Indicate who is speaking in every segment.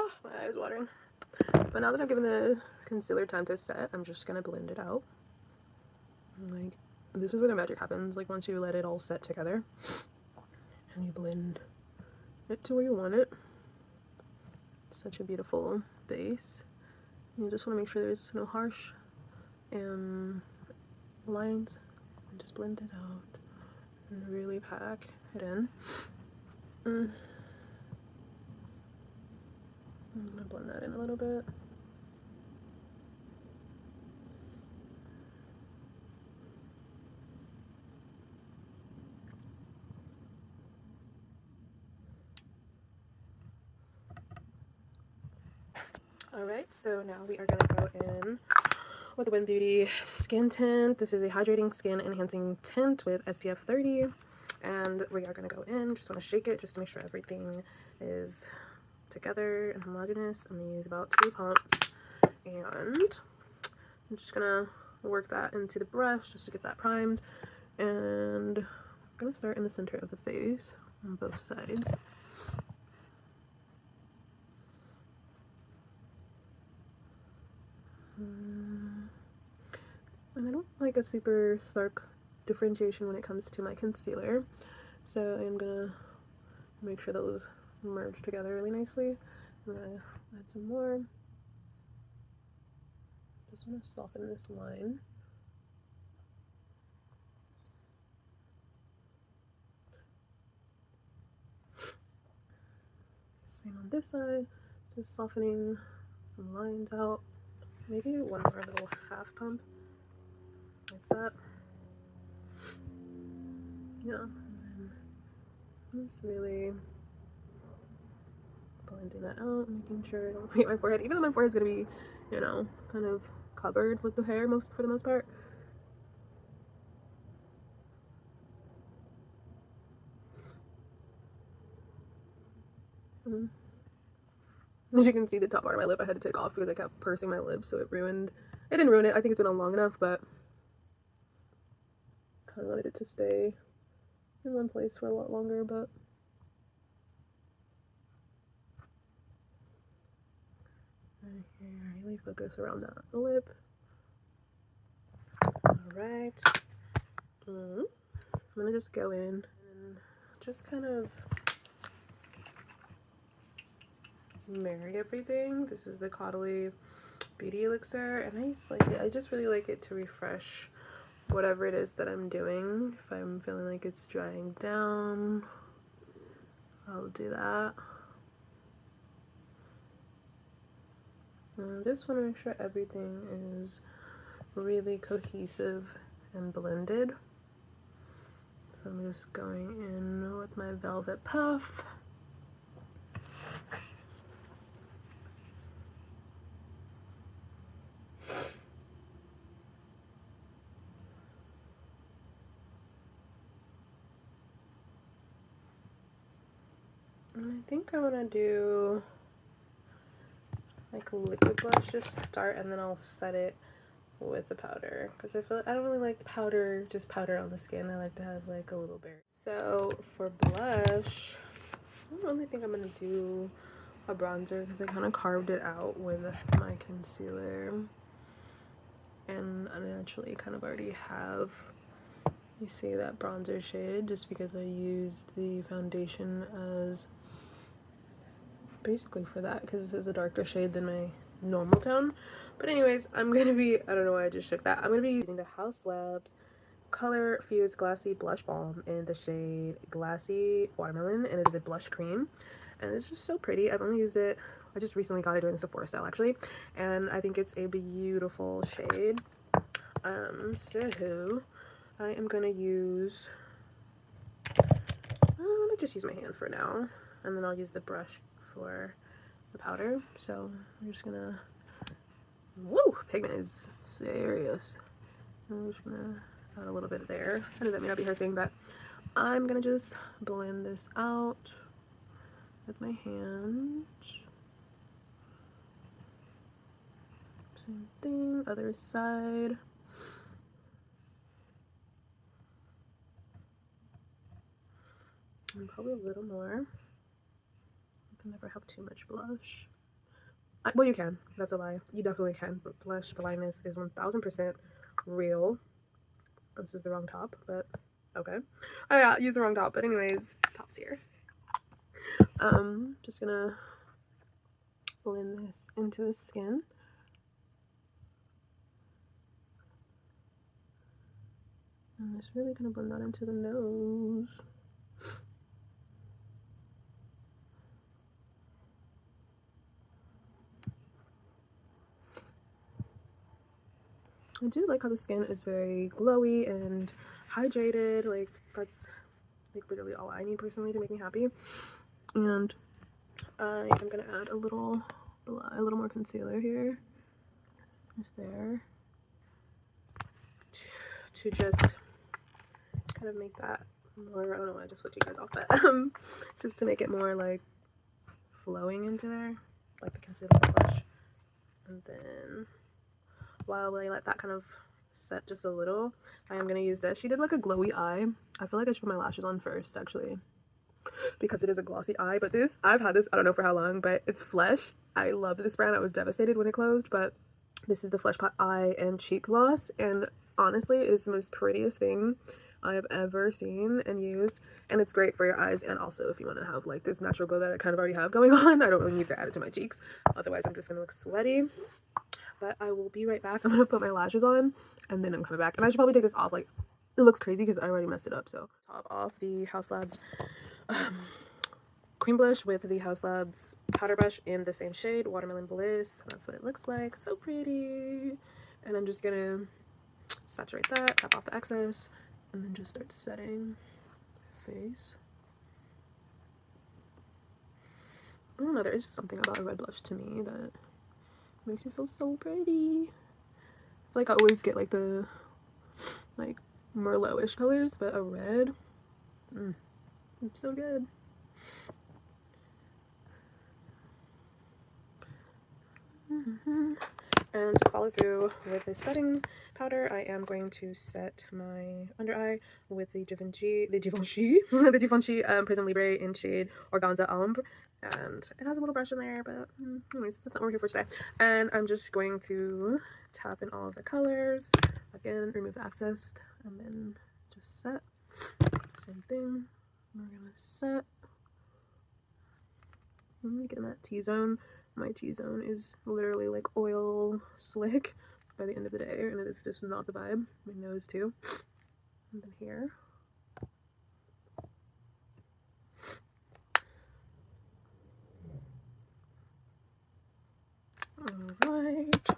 Speaker 1: Oh, my eye is watering. But now that I've given the concealer time to set, I'm just gonna blend it out. Like, this is where the magic happens. Like, once you let it all set together and you blend it to where you want it. Such a beautiful base. You just want to make sure there's no harsh lines, and just blend it out and really pack it in. I'm gonna blend that in a little bit. Alright, so now we are gonna go in with the Win Beauty Skin Tint. This is a hydrating skin enhancing tint with SPF 30. And we are gonna go in, just wanna shake it just to make sure everything is together and homogeneous. I'm gonna use about 2 pumps, and I'm just gonna work that into the brush just to get that primed. And I'm gonna start in the center of the face on both sides. And I don't like a super stark differentiation when it comes to my concealer, so I'm gonna make sure those merge together really nicely. I'm gonna add some more. Just want to soften this line. Same on this side, just softening some lines out. Maybe one more little half pump, like that. Yeah, and then just really blending that out, making sure I don't paint my forehead, even though my forehead's gonna be, you know, kind of covered with the hair for the most part. As you can see, the top part of my lip I had to take off because I kept pursing my lips, so it didn't ruin it. I think it's been on long enough, but I kind of wanted it to stay in one place for a lot longer. But right here, really focus around that lip. Alright. I'm gonna just go in and just kind of marry everything. This is the Caudalie Beauty Elixir, and I just like it. I just really like it to refresh whatever it is that I'm doing. If I'm feeling like it's drying down, I'll do that. And I just want to make sure everything is really cohesive and blended. So I'm just going in with my Velvet Puff. And I think I want to do like a liquid blush just to start, and then I'll set it with the powder, because I don't really like the powder, just powder on the skin. I like to have like a little berry. So for blush, I don't really think I'm gonna do a bronzer because I kind of carved it out with my concealer, and I actually kind of already have, you see, that bronzer shade, just because I used the foundation as basically for that, because this is a darker shade than my normal tone. But anyways, I'm gonna be, I don't know why I just shook that, I'm gonna be using the Haus Labs Color Fuse Glassy Blush Balm in the shade Glassy Watermelon, and it is a blush cream, and it's just so pretty. I've only used it, I just recently got it during the Sephora sale actually, and I think it's a beautiful shade. So I am gonna use, I'm gonna just use my hand for now, and then I'll use the brush for the powder. So I'm just gonna, woo, pigment is serious. I'm just gonna add a little bit there. I know that may not be her thing, but I'm gonna just blend this out with my hand. Same thing, other side. And probably a little more. I can never have too much blush. Well, you can. That's a lie. You definitely can. But blush blindness is 1000% real. This is the wrong top, but okay. Oh yeah, use the wrong top. But anyways, top's here. Just gonna blend this into the skin. And just really gonna blend that into the nose. I do like how the skin is very glowy and hydrated. Like, that's like literally all I need personally to make me happy. And I am gonna add a little more concealer here, just there, to just kind of make that more, I don't know, I just flipped you guys off, but just to make it more like flowing into there, like the concealer and blush. And then while I let that kind of set just a little, I am gonna use this. She did like a glowy eye. I feel like I should put my lashes on first, actually, because it is a glossy eye. But this, I've had this, I don't know for how long, but it's Flesh. I love this brand. I was devastated when it closed, but this is the Flesh Pot Eye and Cheek Gloss, and honestly, it is the most prettiest thing I have ever seen and used, and it's great for your eyes, and also if you want to have like this natural glow that I kind of already have going on. I don't really need to add it to my cheeks, otherwise I'm just gonna look sweaty. But I will be right back. I'm gonna put my lashes on and then I'm coming back, and I should probably take this off. Like, it looks crazy because I already messed it up. So top off the Haus Labs cream blush with the Haus Labs powder brush in the same shade, Watermelon Bliss. That's what it looks like. So pretty. And I'm just gonna saturate that, tap off the excess, and then just start setting my face. I don't know, there is just something about a red blush to me that makes me feel so pretty. I feel like I always get like the like Merlot-ish colors, but a red, it's so good. And to follow through with this setting powder, I am going to set my under eye with the Givenchy Prism Libre in shade Organza Ambre. And it has a little brush in there, but anyways, that's not what we're here for today. And I'm just going to tap in all of the colors. Again, remove the excess, and then just set. Same thing. We're gonna set. Let me get in that T-zone. My T-zone is literally like oil slick by the end of the day, and it is just not the vibe. My nose too. And then here. Alright.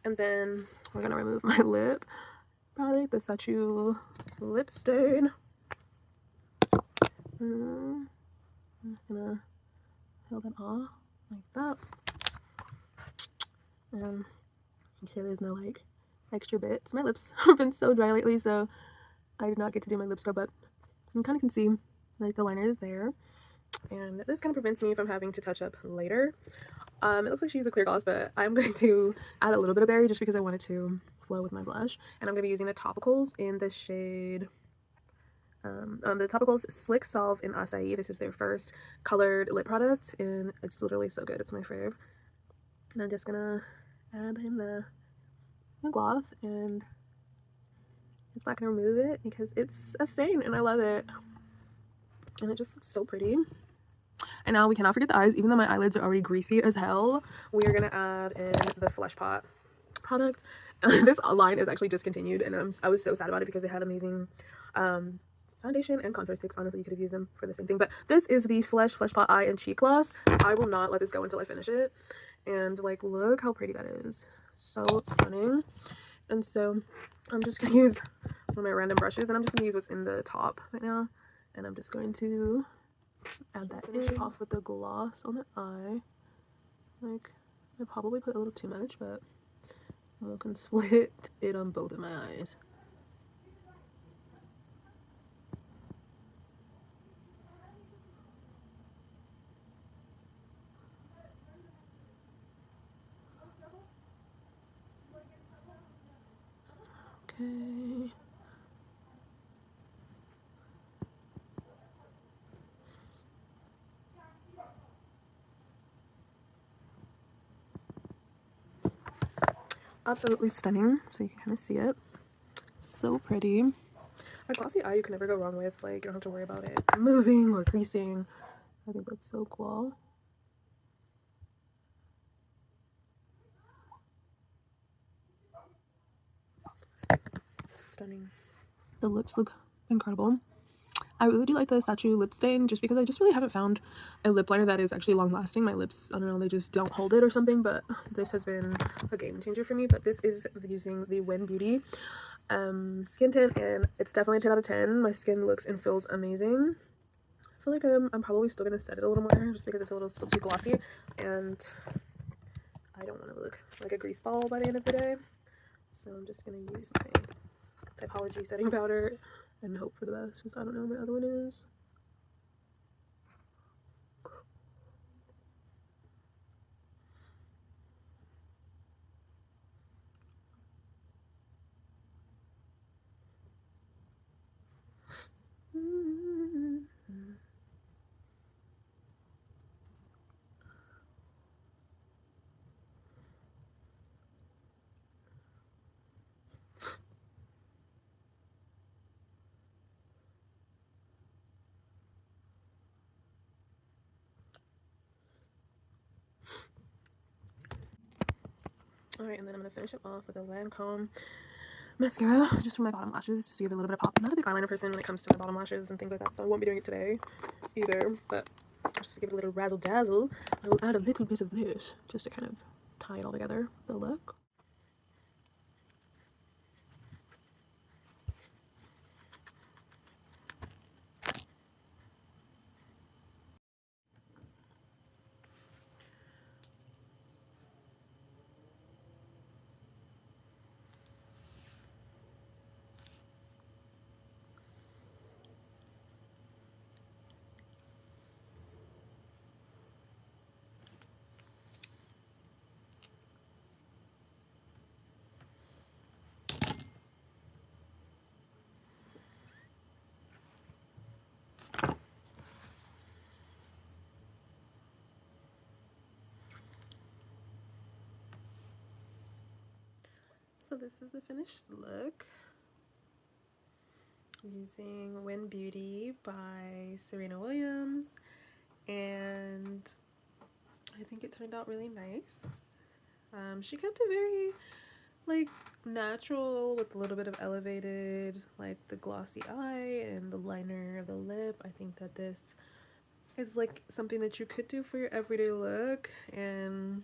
Speaker 1: And then we're gonna remove my lip. Probably the Sachu lip stain. I'm just gonna peel that off like that. And okay, there's no like extra bits. My lips have been so dry lately, so I did not get to do my lip scrub, but you kind of can see like the liner is there. And this kind of prevents me from having to touch up later. It looks like she used a clear gloss, but I'm going to add a little bit of berry just because I want it to flow with my blush. And I'm going to be using the topicals in the shade, the topicals Slick Salve in Acai. This is their first colored lip product, and it's literally so good. It's my fave. And I'm just gonna add in the gloss, and it's not gonna remove it because it's a stain and I love it. And it just looks so pretty. And now we cannot forget the eyes. Even though my eyelids are already greasy as hell, we are gonna add in the Flesh Pot product. This line is actually discontinued, and I was so sad about it because they had amazing foundation and contour sticks. Honestly, you could have used them for the same thing. But this is the Flesh Pot Eye and Cheek Gloss. I will not let this go until I finish it. And like, look how pretty that is. So stunning. And so I'm just gonna use one of my random brushes, and I'm just gonna use what's in the top right now. And I'm just going to add that in off with the gloss on the eye. Like, I probably put a little too much, but I can split it on both of my eyes. Okay. absolutely stunning. So you can kind of see it. So pretty. A glossy eye you can never go wrong with. Like, you don't have to worry about it moving or creasing. I think that's so cool. Stunning. The lips look incredible. I really do like the Statue lip stain just because I just really haven't found a lip liner that is actually long lasting. My lips, I don't know, they just don't hold it or something, but this has been a game changer for me. But this is using the Win Beauty skin tint, and it's definitely a 10 out of 10. My skin looks and feels amazing. I feel like I'm probably still gonna set it a little more just because it's a little still too glossy, and I don't want to look like a grease ball by the end of the day. So I'm just gonna use my Typology setting powder and hope for the best, because I don't know what my other one is. Alright, and then I'm going to finish it off with a Lancome mascara, just for my bottom lashes, just to give it a little bit of pop. I'm not a big eyeliner person when it comes to my bottom lashes and things like that, so I won't be doing it today either, but just to give it a little razzle dazzle, I will add a little bit of this, just to kind of tie it all together, the look. So this is the finished look using Win Beauty by Serena Williams, and I think it turned out really nice. She kept it very like natural with a little bit of elevated, like the glossy eye and the liner of the lip. I think that this is like something that you could do for your everyday look. And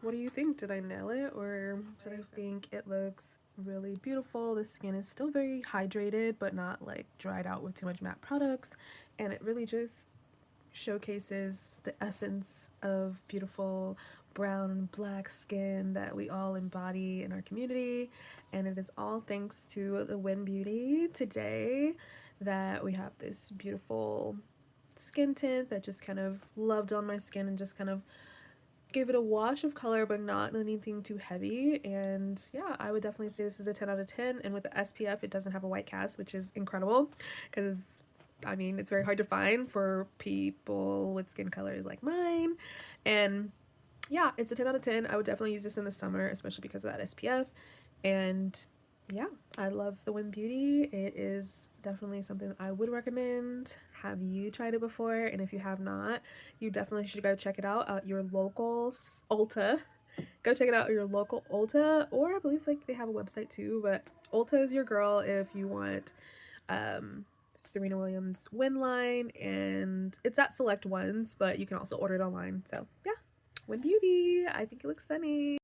Speaker 1: what do you think? Did I nail it, or did I think it looks really beautiful? The skin is still very hydrated but not like dried out with too much matte products, and it really just showcases the essence of beautiful brown and black skin that we all embody in our community. And it is all thanks to the Win Beauty today that we have this beautiful skin tint that just kind of loved on my skin and just kind of gave it a wash of color but not anything too heavy. And yeah, I would definitely say this is a 10 out of 10. And with the SPF, it doesn't have a white cast, which is incredible, because I mean, it's very hard to find for people with skin colors like mine. And yeah, it's a 10 out of 10. I would definitely use this in the summer, especially because of that SPF. And yeah, I love the Win Beauty. It is definitely something I would recommend. Have you tried it before? And if you have not, you definitely should go check it out at your local Ulta. Go check it out at your local Ulta, or I believe like they have a website too, but Ulta is your girl if you want Serena Williams Win line, and it's at select ones, but you can also order it online. So yeah, Win Beauty. I think it looks stunning.